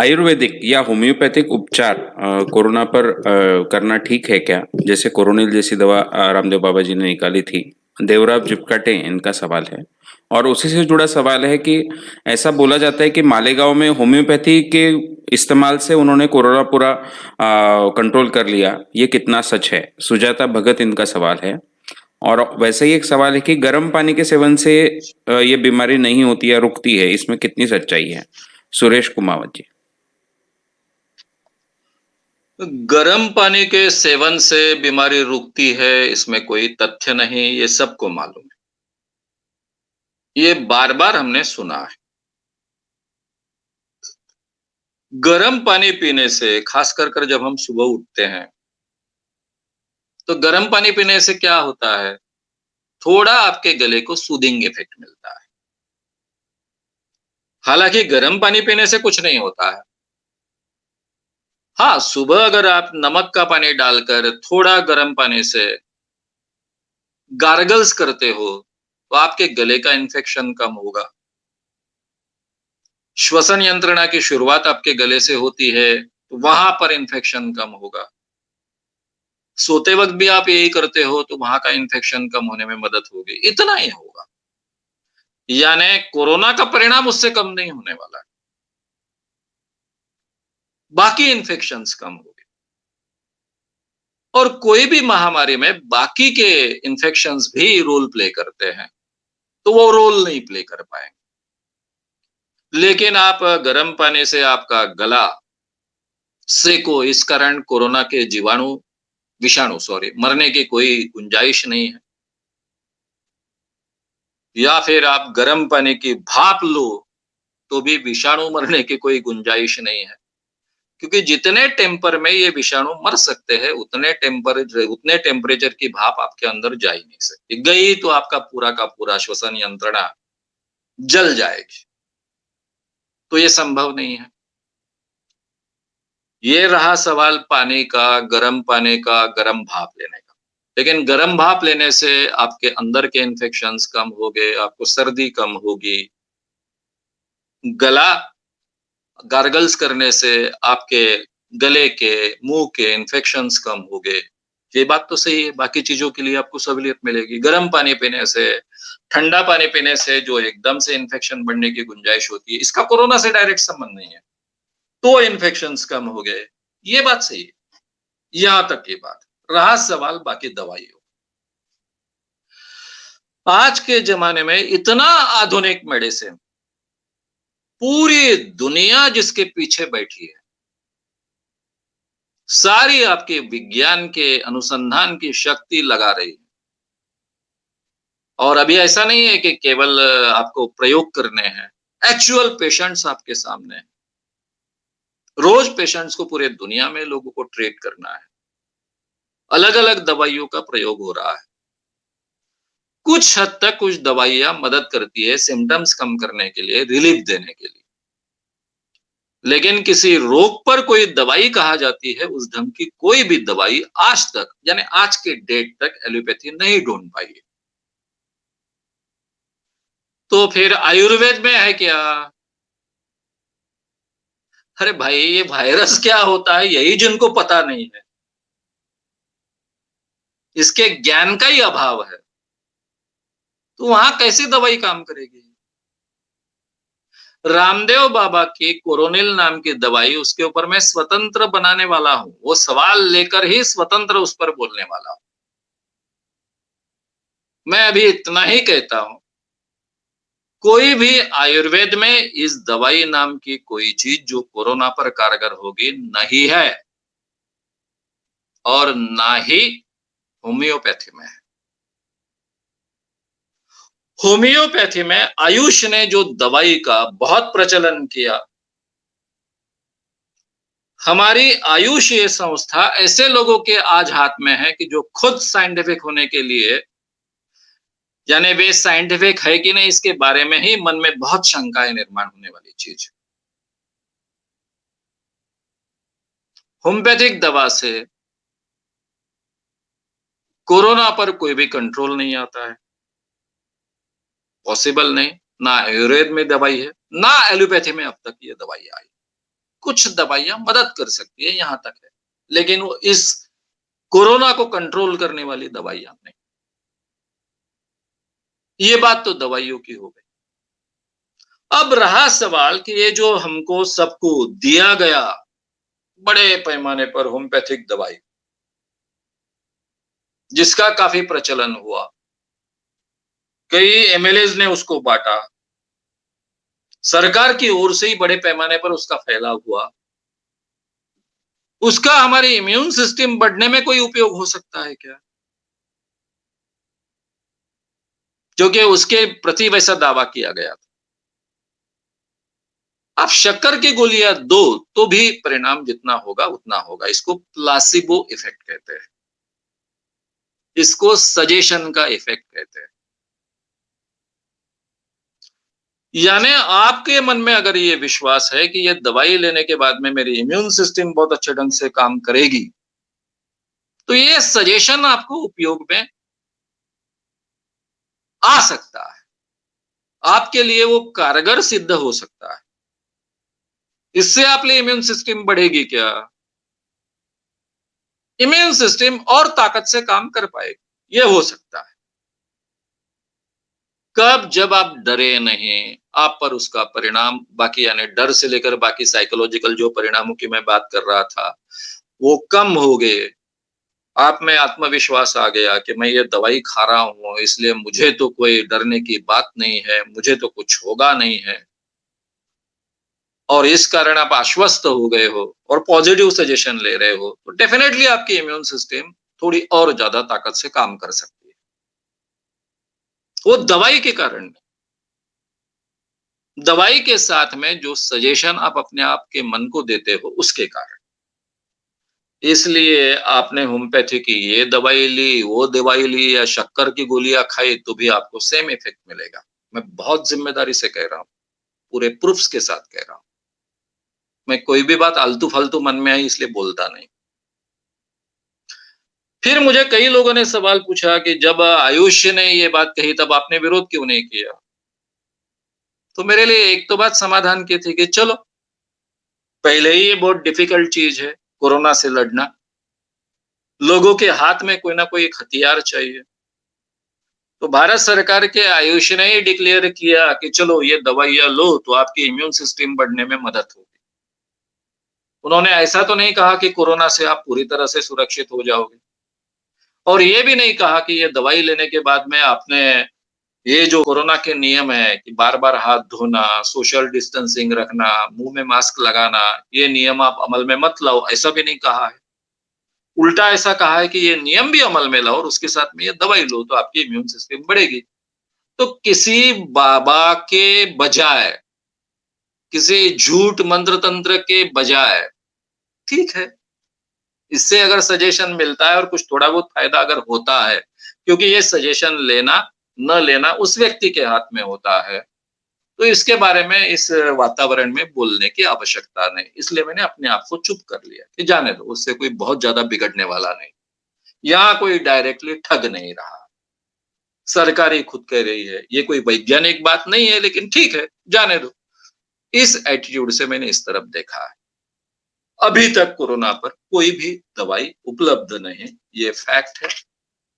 आयुर्वेदिक या होम्योपैथिक उपचार कोरोना पर करना ठीक है क्या? जैसे कोरोनिल जैसी दवा रामदेव बाबा जी ने निकाली थी। देवराव जिपकाटे इनका सवाल है। और उसी से जुड़ा सवाल है कि ऐसा बोला जाता है कि मालेगांव में होम्योपैथी के इस्तेमाल से उन्होंने कोरोना पूरा कंट्रोल कर लिया। ये कितना सच है? सुजाता भगत इनका सवाल है। और वैसे ही एक सवाल है कि गर्म पानी के सेवन से ये बीमारी नहीं होती या रुकती है, इसमें कितनी सच्चाई है? सुरेश कुमावत जी। गर्म पानी के सेवन से बीमारी रुकती है, इसमें कोई तथ्य नहीं, ये सबको मालूम है। ये बार-बार हमने सुना है। गर्म पानी पीने से खास कर जब हम सुबह उठते हैं, तो गर्म पानी पीने से क्या होता है, थोड़ा आपके गले को सूदिंग इफेक्ट मिलता है। हालाँकि गर्म पानी पीने से कुछ नहीं होता है। हाँ, सुबह अगर आप नमक का पानी डालकर थोड़ा गर्म पानी से गार्गल्स करते हो, तो आपके गले का इन्फेक्शन कम होगा। श्वसन यंत्रणा की शुरुआत आपके गले से होती है, तो वहां पर इन्फेक्शन कम होगा। सोते वक्त भी आप यही करते हो, तो वहां का इन्फेक्शन कम होने में मदद होगी। इतना ही होगा। यानी कोरोना का परिणाम उससे कम नहीं होने वाला है। बाकी इन्फेक्शंस कम होंगे। और कोई भी महामारी में बाकी के इन्फेक्शंस भी रोल प्ले करते हैं, तो वो रोल नहीं प्ले कर पाएंगे। लेकिन आप गर्म पानी से आपका गला सेको, इस कारण कोरोना के विषाणु सॉरी मरने की कोई गुंजाइश नहीं है। या फिर आप गर्म पानी की भाप लो, तो भी विषाणु मरने की कोई गुंजाइश नहीं है। क्योंकि जितने टेम्पर में ये विषाणु मर सकते हैं, उतने टेम्परेचर की भाप आपके अंदर जा ही नहीं सकती। गई तो आपका पूरा का पूरा श्वसन यंत्रणा जल जाएगी। तो ये संभव नहीं है। ये रहा सवाल पानी का, गर्म पानी का, गर्म भाप लेने का। लेकिन गर्म भाप लेने से आपके अंदर के इन्फेक्शंस कम होंगे, आपको सर्दी कम होगी। गला गार्गल्स करने से आपके गले के, मुँह के इन्फेक्शंस कम होंगे। ये बात तो सही है, बाकी चीज़ों के लिए आपको सहूलियत मिलेगी। गर्म पानी पीने से, ठंडा पानी पीने से जो एकदम से इन्फेक्शन बढ़ने की गुंजाइश होती है, इसका कोरोना से डायरेक्ट संबंध नहीं है। तो इन्फेक्शंस कम हो गए, ये बात सही है। यहाँ तक की बात। रहा सवाल बाकी दवाइयों। आज के ज़माने में इतना आधुनिक मेडिसिन, पूरी दुनिया जिसके पीछे बैठी है। सारी आपके विज्ञान के अनुसंधान की शक्ति लगा रही है। और अभी ऐसा नहीं है कि केवल आपको प्रयोग करने हैं, एक्चुअल पेशेंट्स आपके सामने हैं। रोज पेशेंट्स को पूरे दुनिया में लोगों को ट्रीट करना है। अलग-अलग दवाइयों का प्रयोग हो रहा है। कुछ हद तक कुछ दवाइयाँ मदद करती है सिम्पटम्स कम करने के लिए, रिलीफ देने के लिए। लेकिन किसी रोग पर कोई दवाई कहा जाती है, उस ढंग की कोई भी दवाई आज तक, यानी आज के डेट तक एलोपैथी नहीं ढूँढ पाई है। तो फिर आयुर्वेद में है क्या? अरे भाई, ये वायरस क्या होता है यही जिनको पता नहीं है। इसके ज्ञान का ही अभाव है। तो वहां कैसी दवाई काम करेगी? रामदेव बाबा की कोरोनिल नाम की दवाई, उसके ऊपर मैं स्वतंत्र बनाने वाला हूं। वो सवाल लेकर ही स्वतंत्र उस पर बोलने वाला हूं। मैं अभी इतना ही कहता हूं, कोई भी आयुर्वेद में इस दवाई नाम की कोई चीज जो कोरोना पर कारगर होगी नहीं है, और ना ही होम्योपैथी में है। होम्योपैथी में आयुष ने जो दवाई का बहुत प्रचलन किया, हमारी आयुष ये संस्था ऐसे लोगों के आज हाथ में है कि जो खुद साइंटिफिक होने के लिए, यानी वे साइंटिफिक है कि नहीं इसके बारे में ही मन में बहुत शंकाएं निर्माण होने वाली चीज। होम्योपैथिक दवा से कोरोना पर कोई भी कंट्रोल नहीं आता है, पॉसिबल नहीं। ना आयुर्वेद में दवाई है, ना एलोपैथी में अब तक ये दवाई आई। कुछ दवाइयाँ मदद कर सकती है, यहाँ तक है। लेकिन वो इस कोरोना को कंट्रोल करने वाली दवाइयाँ नहीं। ये बात तो दवाइयों की हो गई। अब रहा सवाल कि ये जो हमको सबको दिया गया बड़े पैमाने पर होम्योपैथिक दवाई, जिसका काफ़ी प्रचलन हुआ। कई एमएलएज़ ने उसको बाँटा। सरकार की ओर से ही बड़े पैमाने पर उसका फैलाव हुआ। उसका हमारे इम्यून सिस्टम बढ़ने में कोई उपयोग हो सकता है क्या? क्योंकि उसके प्रति वैसा दावा किया गया था। आप शक्कर की गोलियाँ दो, तो भी परिणाम जितना होगा उतना होगा। इसको प्लासिबो इफ़ेक्ट कहते हैं। इसको सजेशन का इफ़ेक्ट कहते हैं। यानी आपके मन में अगर ये विश्वास है कि ये दवाई लेने के बाद में मेरी इम्यून सिस्टम बहुत अच्छे ढंग से काम करेगी, तो ये सजेशन आपको उपयोग में आ सकता है। आपके लिए वो कारगर सिद्ध हो सकता है। इससे आपकी इम्यून सिस्टम बढ़ेगी क्या? इम्यून सिस्टम और ताकत से काम कर पाएगी। ये हो सकता है। कब? जब आप डरे नहीं, आप पर उसका परिणाम बाकी यानी डर से लेकर बाकी साइकोलॉजिकल जो परिणामों की मैं बात कर रहा था, वो कम हो गए। आप में आत्मविश्वास आ गया कि मैं ये दवाई खा रहा हूँ, इसलिए मुझे तो कोई डरने की बात नहीं है, मुझे तो कुछ होगा नहीं है। और इस कारण आप आश्वस्त हो गए हो और पॉजिटिव सजेशन ले रहे हो, तो डेफिनिटली आपकी इम्यून सिस्टम थोड़ी और ज़्यादा ताकत से काम कर सकती है। वो दवाई के कारण नहीं, दवाई के साथ में जो सजेशन आप अपने आप के मन को देते हो, उसके कारण। इसलिए आपने होम्योपैथी की ये दवाई ली, वो दवाई ली या शक्कर की गोलियाँ खाई, तो भी आपको सेम इफ़ेक्ट मिलेगा। मैं बहुत ज़िम्मेदारी से कह रहा हूँ, पूरे प्रूफ्स के साथ कह रहा हूँ। मैं कोई भी बात आलतू-फालतू मन में आई इसलिए बोलता नहीं। फिर मुझे कई लोगों ने सवाल पूछा कि जब आयुष ने ये बात कही तब आपने विरोध क्यों नहीं किया? तो मेरे लिए एक तो बात समाधान की थी कि चलो, पहले ही ये बहुत डिफ़िकल्ट चीज़ है, कोरोना से लड़ना। लोगों के हाथ में कोई ना कोई एक हथियार चाहिए। तो भारत सरकार के आयुष ने ही डिक्लेयर किया कि चलो ये दवाइयाँ लो तो आपकी इम्यून सिस्टम बढ़ने में मदद होगी। उन्होंने ऐसा तो नहीं कहा कि कोरोना से आप पूरी तरह से सुरक्षित हो जाओगे और ये भी नहीं कहा कि ये दवाई लेने के बाद में आपने ये जो कोरोना के नियम है कि बार-बार हाथ धोना, सोशल डिस्टेंसिंग रखना, मुँह में मास्क लगाना, ये नियम आप अमल में मत लाओ, ऐसा भी नहीं कहा है। उल्टा ऐसा कहा है कि ये नियम भी अमल में लाओ और उसके साथ में ये दवाई लो तो आपकी इम्यून सिस्टम बढ़ेगी। तो किसी बाबा के बजाय, किसी झूठ मंत्र तंत्र के बजाय, ठीक है, इससे अगर सजेशन मिलता है और कुछ थोड़ा बहुत फायदा अगर होता है, क्योंकि ये सजेशन लेना, न लेना उस व्यक्ति के हाथ में होता है, तो इसके बारे में इस वातावरण में बोलने की आवश्यकता नहीं। इसलिए मैंने अपने आप को चुप कर लिया कि जाने दो, उससे कोई बहुत ज़्यादा बिगड़ने वाला नहीं। यहाँ कोई डायरेक्टली ठग नहीं रहा। सरकार ही खुद कह रही है, ये कोई वैज्ञानिक बात नहीं है लेकिन ठीक है, जाने दो। इस एटीट्यूड से मैंने इस तरफ देखा है। अभी तक कोरोना पर कोई भी दवाई उपलब्ध नहीं, ये फैक्ट है।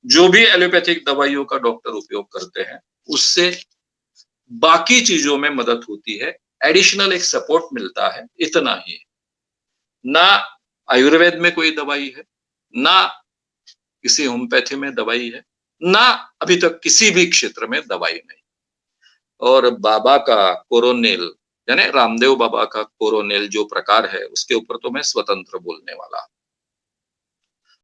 जो भी एलोपैथिक दवाइयों का डॉक्टर उपयोग करते हैं, उससे बाकी चीज़ों में मदद होती है, एडिशनल एक सपोर्ट मिलता है, इतना ही। ना आयुर्वेद में कोई दवाई है, ना किसी होम्योपैथी में दवाई है, ना अभी तक किसी भी क्षेत्र में दवाई नहीं। और बाबा का कोरोनिल यानी रामदेव बाबा का कोरोनिल जो प्रकार है, उसके ऊपर तो मैं स्वतंत्र बोलने वाला हूँ।